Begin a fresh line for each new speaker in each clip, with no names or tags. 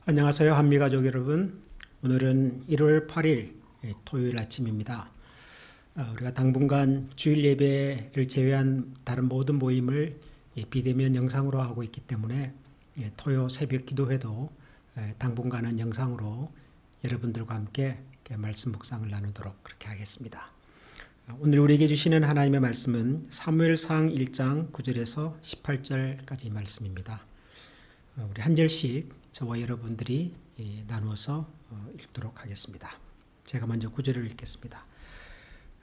안녕하세요. 한미가족 여러분. 오늘은 1월 8일 토요일 아침입니다. 우리가 당분간 주일 예배를 제외한 다른 모든 모임을 비대면 영상으로 하고 있기 때문에 토요 새벽 기도회도 당분간은 영상으로 여러분들과 함께 말씀 묵상을 나누도록 그렇게 하겠습니다. 오늘 우리에게 주시는 하나님의 말씀은 사무엘상 1장 9절에서 18절까지 말씀입니다. 우리 한 절씩 저와 여러분들이 나누어서 읽도록 하겠습니다. 제가 먼저 9절을 읽겠습니다.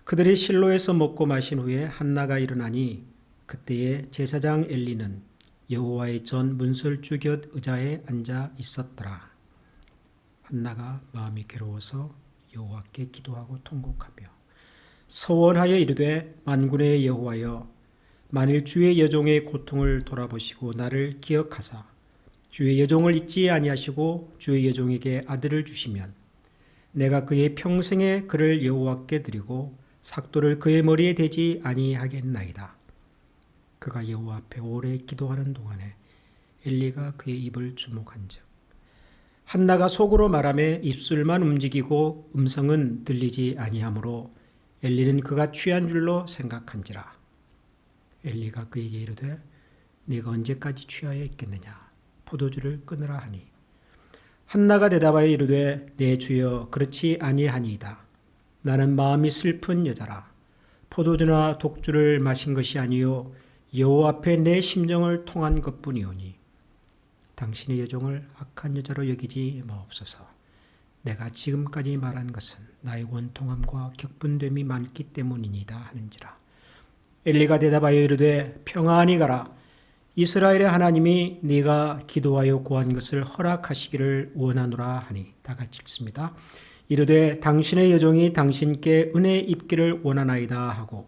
그들이 실로에서 먹고 마신 후에 한나가 일어나니 그때에 제사장 엘리는 여호와의 전 문설주 곁 의자에 앉아 있었더라. 한나가 마음이 괴로워서 여호와께 기도하고 통곡하며 서원하여 이르되 만군의 여호와여 만일 주의 여종의 고통을 돌아보시고 나를 기억하사 주의 여종을 잊지 아니하시고 주의 여종에게 아들을 주시면 내가 그의 평생에 그를 여호와께 드리고 삭도를 그의 머리에 대지 아니하겠나이다. 그가 여호와 앞에 오래 기도하는 동안에 엘리가 그의 입을 주목한즉 한나가 속으로 말하며 입술만 움직이고 음성은 들리지 아니하므로 엘리는 그가 취한 줄로 생각한지라. 엘리가 그에게 이르되 네가 언제까지 취하여 있겠느냐 포도주를 끊으라 하니 한나가 대답하여 이르되 내 주여 그렇지 아니하니이다. 나는 마음이 슬픈 여자라. 포도주나 독주를 마신 것이 아니요 여호와 앞에 내 심정을 통한 것뿐이오니 당신의 여종을 악한 여자로 여기지 마옵소서. 내가 지금까지 말한 것은 나의 원통함과 격분됨이 많기 때문이니다 하는지라. 엘리가 대답하여 이르되 평안히 가라. 이스라엘의 하나님이 네가 기도하여 구한 것을 허락하시기를 원하노라 하니 다 같이 읽습니다. 이르되 당신의 여종이 당신께 은혜 입기를 원하나이다 하고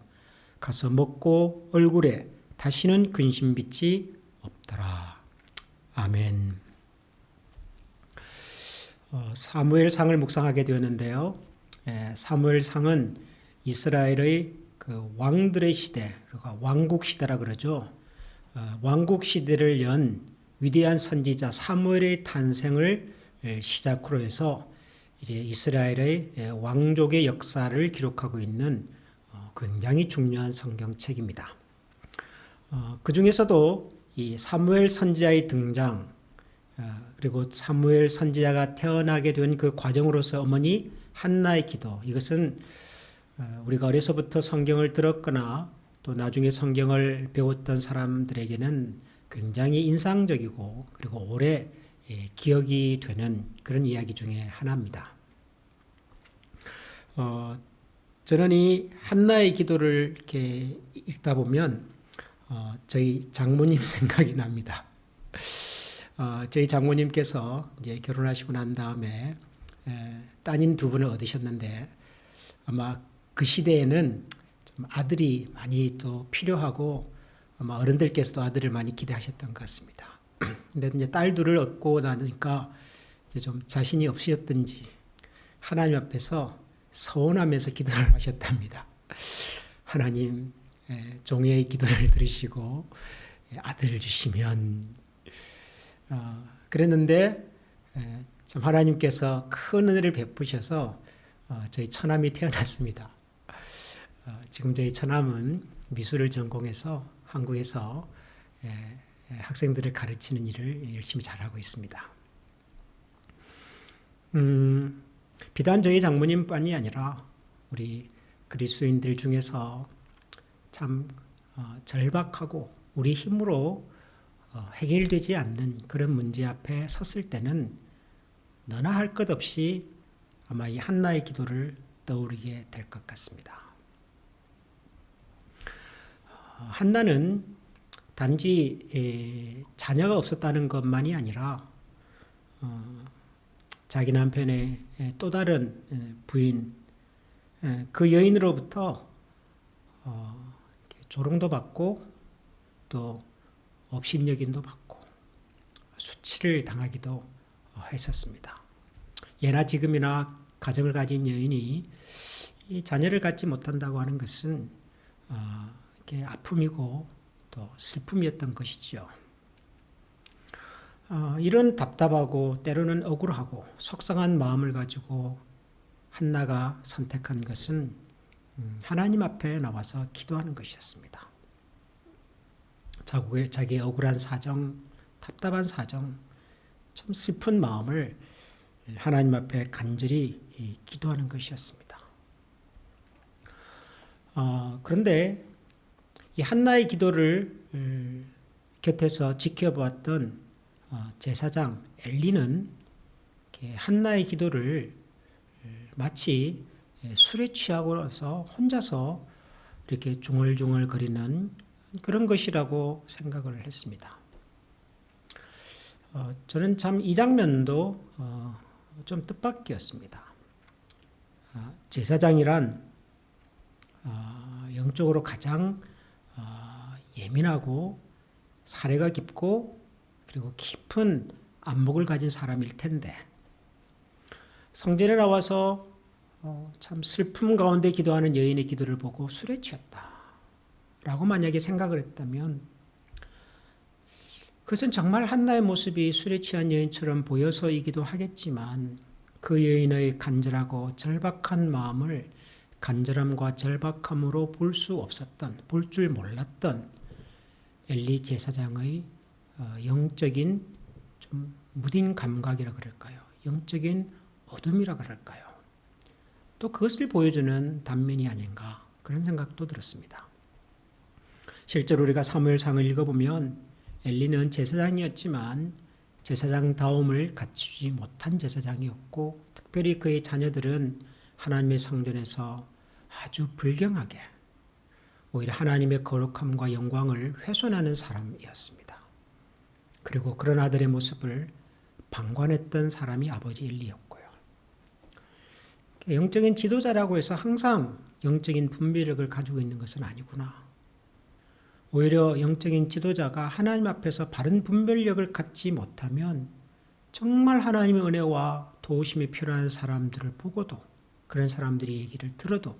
가서 먹고 얼굴에 다시는 근심빛이 없더라. 아멘. 사무엘상을 묵상하게 되었는데요. 사무엘상은 이스라엘의 그 왕들의 시대, 그러니까 왕국 시대라 그러죠. 왕국 시대를 연 위대한 선지자 사무엘의 탄생을 시작으로 해서 이제 이스라엘의 왕족의 역사를 기록하고 있는 굉장히 중요한 성경책입니다. 그 중에서도 이 사무엘 선지자의 등장 그리고 사무엘 선지자가 태어나게 된 그 과정으로서 어머니 한나의 기도, 이것은 우리가 어려서부터 성경을 들었거나 또 나중에 성경을 배웠던 사람들에게는 굉장히 인상적이고 그리고 오래 기억이 되는 그런 이야기 중에 하나입니다. 저는 이 한나의 기도를 이렇게 읽다 보면 저희 장모님 생각이 납니다. 저희 장모님께서 이제 결혼하시고 난 다음에 따님 두 분을 얻으셨는데 아마 그 시대에는 좀 아들이 많이 또 필요하고 아마 어른들께서도 아들을 많이 기대하셨던 것 같습니다. 근데 이제 딸 둘을 얻고 나니까 이제 좀 자신이 없으셨던지 하나님 앞에서 서원하면서 기도를 하셨답니다. 하나님, 종의 기도를 들으시고 아들을 주시면 그랬는데 참 하나님께서 큰 은혜를 베푸셔서 저희 처남이 태어났습니다. 지금 저희 처남은 미술을 전공해서 한국에서 학생들을 가르치는 일을 열심히 잘하고 있습니다. 비단 저희 장모님뿐이 아니라 우리 그리스도인들 중에서 참 절박하고 우리 힘으로 해결되지 않는 그런 문제 앞에 섰을 때는 너나 할 것 없이 아마 이 한나의 기도를 떠오르게 될 것 같습니다. 한나는 단지 자녀가 없었다는 것만이 아니라 자기 남편의 또 다른 부인 그 여인으로부터 조롱도 받고 또 업신여김도 받고 수치를 당하기도 했었습니다. 예나 지금이나 가정을 가진 여인이 이 자녀를 갖지 못한다고 하는 것은 아픔이고 또 슬픔이었던 것이죠. 이런 답답하고 때로는 억울하고 속상한 마음을 가지고 한나가 선택한 것은 하나님 앞에 나와서 기도하는 것이었습니다. 자기의 억울한 사정, 답답한 사정, 참 슬픈 마음을 하나님 앞에 간절히 기도하는 것이었습니다. 그런데 이 한나의 기도를 곁에서 지켜보았던 제사장 엘리는 한나의 기도를 마치 술에 취하고서 혼자서 이렇게 중얼중얼 거리는 그런 것이라고 생각을 했습니다. 저는 참 이 장면도 좀 뜻밖이었습니다. 제사장이란 영적으로 가장 예민하고 사례가 깊고 그리고 깊은 안목을 가진 사람일 텐데 성전에 나와서 참 슬픔 가운데 기도하는 여인의 기도를 보고 술에 취했다라고 만약에 생각을 했다면 그것은 정말 한나의 모습이 술에 취한 여인처럼 보여서이기도 하겠지만 그 여인의 간절하고 절박한 마음을 간절함과 절박함으로 볼 수 없었던, 볼 줄 몰랐던 엘리 제사장의 영적인 좀 무딘 감각이라 그럴까요? 영적인 어둠이라 그럴까요? 또 그것을 보여주는 단면이 아닌가 그런 생각도 들었습니다. 실제로 우리가 사무엘상을 읽어보면 엘리는 제사장이었지만 제사장다움을 갖추지 못한 제사장이었고 특별히 그의 자녀들은 하나님의 성전에서 아주 불경하게 오히려 하나님의 거룩함과 영광을 훼손하는 사람이었습니다. 그리고 그런 아들의 모습을 방관했던 사람이 아버지 엘리였고요. 영적인 지도자라고 해서 항상 영적인 분별력을 가지고 있는 것은 아니구나. 오히려 영적인 지도자가 하나님 앞에서 바른 분별력을 갖지 못하면 정말 하나님의 은혜와 도우심이 필요한 사람들을 보고도 그런 사람들의 얘기를 들어도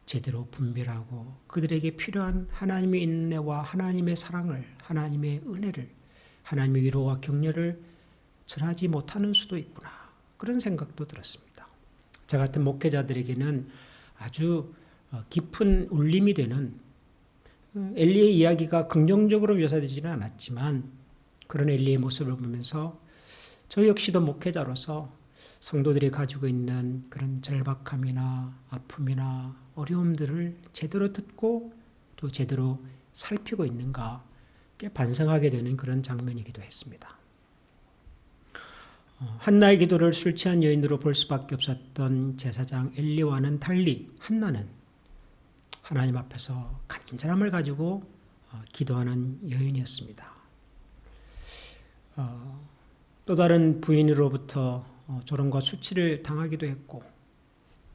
제대로 분별하고 그들에게 필요한 하나님의 인내와 하나님의 사랑을, 하나님의 은혜를, 하나님의 위로와 격려를 전하지 못하는 수도 있구나. 그런 생각도 들었습니다. 저 같은 목회자들에게는 아주 깊은 울림이 되는 엘리의 이야기가 긍정적으로 묘사되지는 않았지만 그런 엘리의 모습을 보면서 저 역시도 목회자로서 성도들이 가지고 있는 그런 절박함이나 아픔이나 어려움들을 제대로 듣고 또 제대로 살피고 있는가 반성하게 되는 그런 장면이기도 했습니다. 한나의 기도를 술 취한 여인으로 볼 수밖에 없었던 제사장 엘리와는 달리 한나는 하나님 앞에서 간절함을 가지고 기도하는 여인이었습니다. 또 다른 부인으로부터 조롱과 수치를 당하기도 했고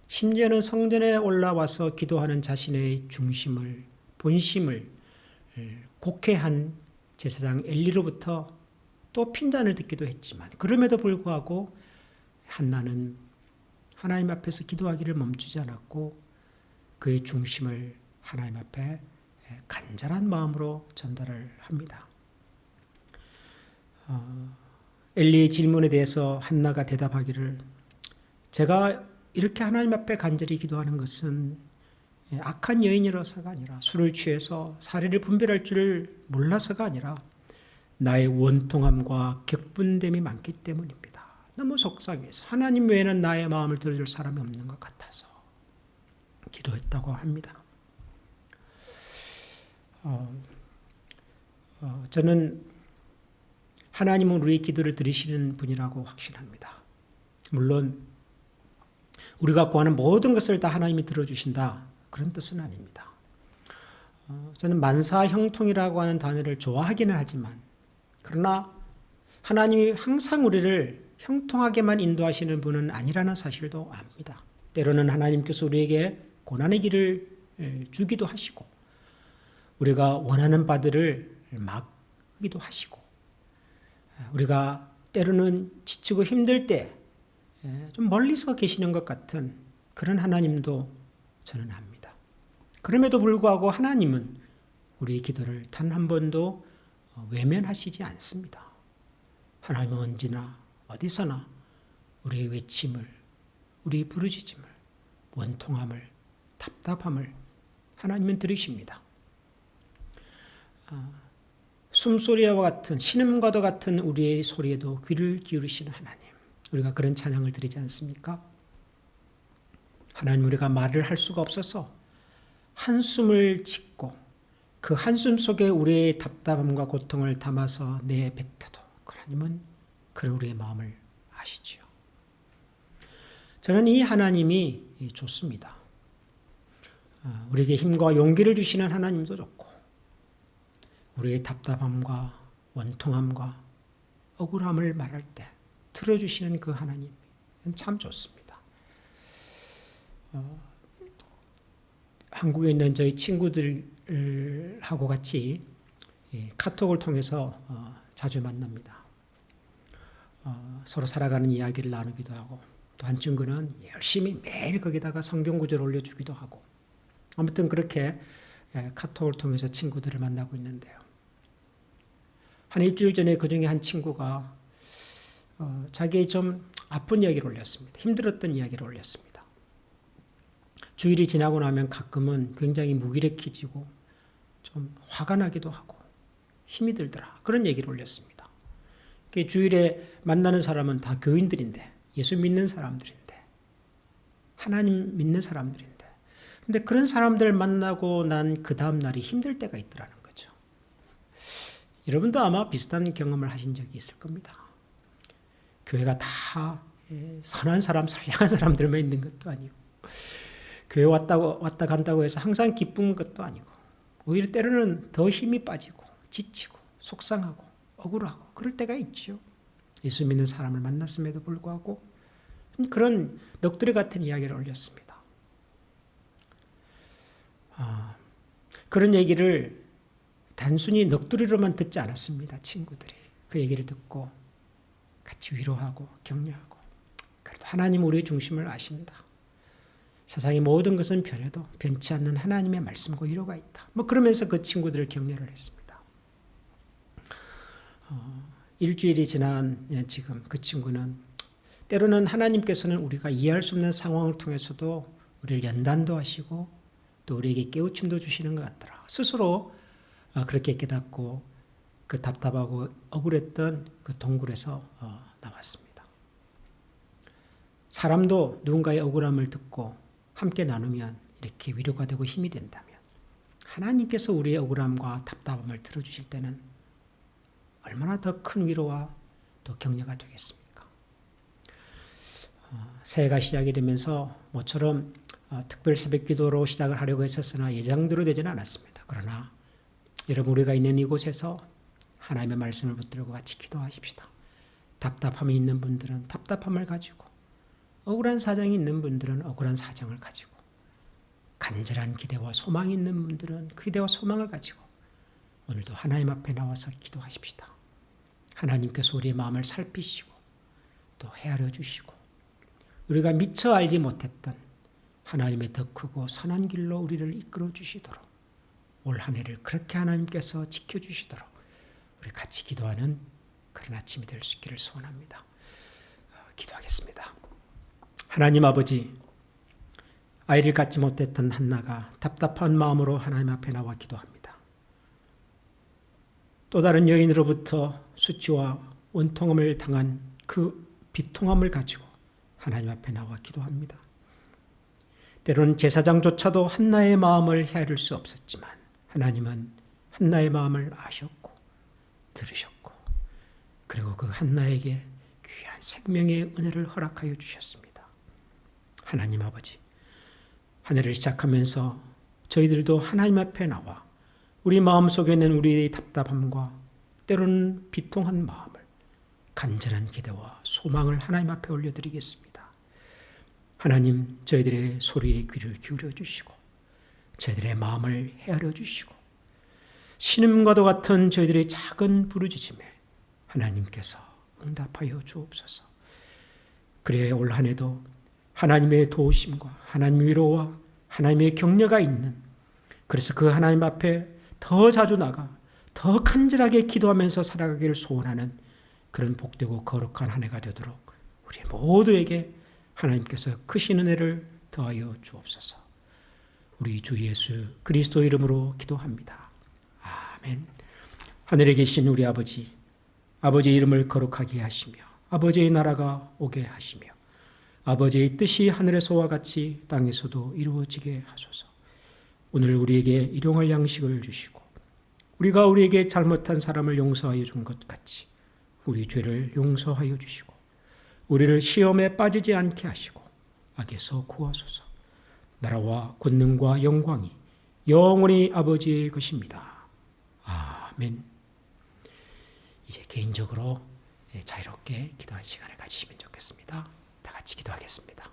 심지어는 성전에 올라와서 기도하는 자신의 중심을, 본심을 곡해한 제사장 엘리로부터 또 핀잔을 듣기도 했지만 그럼에도 불구하고 한나는 하나님 앞에서 기도하기를 멈추지 않았고 그의 중심을 하나님 앞에 간절한 마음으로 전달을 합니다. 엘리의 질문에 대해서 한나가 대답하기를 제가 이렇게 하나님 앞에 간절히 기도하는 것은 악한 여인이라서가 아니라 술을 취해서 사리를 분별할 줄 몰라서가 아니라 나의 원통함과 격분됨이 많기 때문입니다. 너무 속상해서 하나님 외에는 나의 마음을 들어줄 사람이 없는 것 같아서 기도했다고 합니다. 저는 하나님은 우리의 기도를 들으시는 분이라고 확신합니다. 물론 우리가 구하는 모든 것을 다 하나님이 들어주신다 그런 뜻은 아닙니다. 저는 만사형통이라고 하는 단어를 좋아하기는 하지만 그러나 하나님이 항상 우리를 형통하게만 인도하시는 분은 아니라는 사실도 압니다. 때로는 하나님께서 우리에게 고난의 길을 주기도 하시고 우리가 원하는 바들을 막기도 하시고 우리가 때로는 지치고 힘들 때 좀 멀리서 계시는 것 같은 그런 하나님도 저는 압니다. 그럼에도 불구하고 하나님은 우리의 기도를 단 한 번도 외면하시지 않습니다. 하나님은 언제나 어디서나 우리의 외침을, 우리의 부르짖음을, 원통함을, 답답함을 하나님은 들으십니다. 숨소리와 같은, 신음과도 같은 우리의 소리에도 귀를 기울이시는 하나님, 우리가 그런 찬양을 드리지 않습니까? 하나님, 우리가 말을 할 수가 없어서 한숨을 짓고 그 한숨 속에 우리의 답답함과 고통을 담아서 내뱉어도 하나님은 그 우리의 마음을 아시지요. 저는 이 하나님이 좋습니다. 우리에게 힘과 용기를 주시는 하나님도 좋고, 우리의 답답함과 원통함과 억울함을 말할 때 들어주시는 그 하나님 참 좋습니다. 한국에 있는 저희 친구들하고 같이 카톡을 통해서 자주 만납니다. 서로 살아가는 이야기를 나누기도 하고, 또 한 친구는 열심히 매일 거기다가 성경 구절을 올려주기도 하고, 아무튼 그렇게 카톡을 통해서 친구들을 만나고 있는데요. 한 일주일 전에 그 중에 한 친구가 자기의 좀 아픈 이야기를 올렸습니다. 힘들었던 이야기를 올렸습니다. 주일이 지나고 나면 가끔은 굉장히 무기력해지고 좀 화가 나기도 하고 힘이 들더라, 그런 얘기를 올렸습니다. 주일에 만나는 사람은 다 교인들인데, 예수 믿는 사람들인데, 하나님 믿는 사람들인데, 근데 그런 사람들 만나고 난 그 다음 날이 힘들 때가 있더라는 거죠. 여러분도 아마 비슷한 경험을 하신 적이 있을 겁니다. 교회가 다 선한 사람, 선량한 사람들만 있는 것도 아니고, 교회 왔다 간다고 해서 항상 기쁜 것도 아니고, 오히려 때로는 더 힘이 빠지고 지치고 속상하고 억울하고 그럴 때가 있죠. 예수 믿는 사람을 만났음에도 불구하고 그런 넋두리 같은 이야기를 올렸습니다. 그런 얘기를 단순히 넋두리로만 듣지 않았습니다. 친구들이 그 얘기를 듣고 같이 위로하고 격려하고, 그래도 하나님 우리의 중심을 아신다, 세상의 모든 것은 변해도 변치 않는 하나님의 말씀과 위로가 있다, 그러면서 그 친구들을 격려를 했습니다. 일주일이 지난 지금 그 친구는 때로는 하나님께서는 우리가 이해할 수 없는 상황을 통해서도 우리를 연단도 하시고 또 우리에게 깨우침도 주시는 것 같더라, 스스로 그렇게 깨닫고 그 답답하고 억울했던 그 동굴에서 나왔습니다. 사람도 누군가의 억울함을 듣고 함께 나누면 이렇게 위로가 되고 힘이 된다면, 하나님께서 우리의 억울함과 답답함을 들어주실 때는 얼마나 더 큰 위로와 또 격려가 되겠습니까? 새해가 시작이 되면서 모처럼 특별 새벽 기도로 시작을 하려고 했었으나 예정대로 되지는 않았습니다. 그러나 여러분, 우리가 있는 이곳에서 하나님의 말씀을 붙들고 같이 기도하십시다. 답답함이 있는 분들은 답답함을 가지고, 억울한 사정이 있는 분들은 억울한 사정을 가지고, 간절한 기대와 소망이 있는 분들은 그 기대와 소망을 가지고 오늘도 하나님 앞에 나와서 기도하십시다. 하나님께서 우리의 마음을 살피시고 또 헤아려 주시고, 우리가 미처 알지 못했던 하나님의 더 크고 선한 길로 우리를 이끌어 주시도록, 올 한 해를 그렇게 하나님께서 지켜주시도록 우리 같이 기도하는 그런 아침이 될 수 있기를 소원합니다. 기도하겠습니다. 하나님 아버지, 아이를 갖지 못했던 한나가 답답한 마음으로 하나님 앞에 나와 기도합니다. 또 다른 여인으로부터 수치와 원통함을 당한 그 비통함을 가지고 하나님 앞에 나와 기도합니다. 때로는 제사장조차도 한나의 마음을 헤아릴 수 없었지만 하나님은 한나의 마음을 아셨고 들으셨고, 그리고 그 한나에게 귀한 생명의 은혜를 허락하여 주셨습니다. 하나님 아버지, 한 해를 시작하면서 저희들도 하나님 앞에 나와 우리 마음속에 있는 우리의 답답함과 때로는 비통한 마음을, 간절한 기대와 소망을 하나님 앞에 올려드리겠습니다. 하나님, 저희들의 소리에 귀를 기울여 주시고 저희들의 마음을 헤아려 주시고, 신음과도 같은 저희들의 작은 부르짖음에 하나님께서 응답하여 주옵소서. 그래야 올 한 해도 하나님의 도우심과 하나님의 위로와 하나님의 격려가 있는, 그래서 그 하나님 앞에 더 자주 나가 더 간절하게 기도하면서 살아가기를 소원하는 그런 복되고 거룩한 한 해가 되도록 우리 모두에게 하나님께서 크신 은혜를 더하여 주옵소서. 우리 주 예수 그리스도 이름으로 기도합니다. 아멘. 하늘에 계신 우리 아버지, 아버지의 이름을 거룩하게 하시며 아버지의 나라가 오게 하시며 아버지의 뜻이 하늘에서와 같이 땅에서도 이루어지게 하소서. 오늘 우리에게 일용할 양식을 주시고 우리가 우리에게 잘못한 사람을 용서하여 준 것 같이 우리 죄를 용서하여 주시고 우리를 시험에 빠지지 않게 하시고 악에서 구하소서. 나라와 권능과 영광이 영원히 아버지의 것입니다. 아멘. 이제 개인적으로 자유롭게 기도하는 시간을 가지시면 좋겠습니다. 다 같이 기도하겠습니다.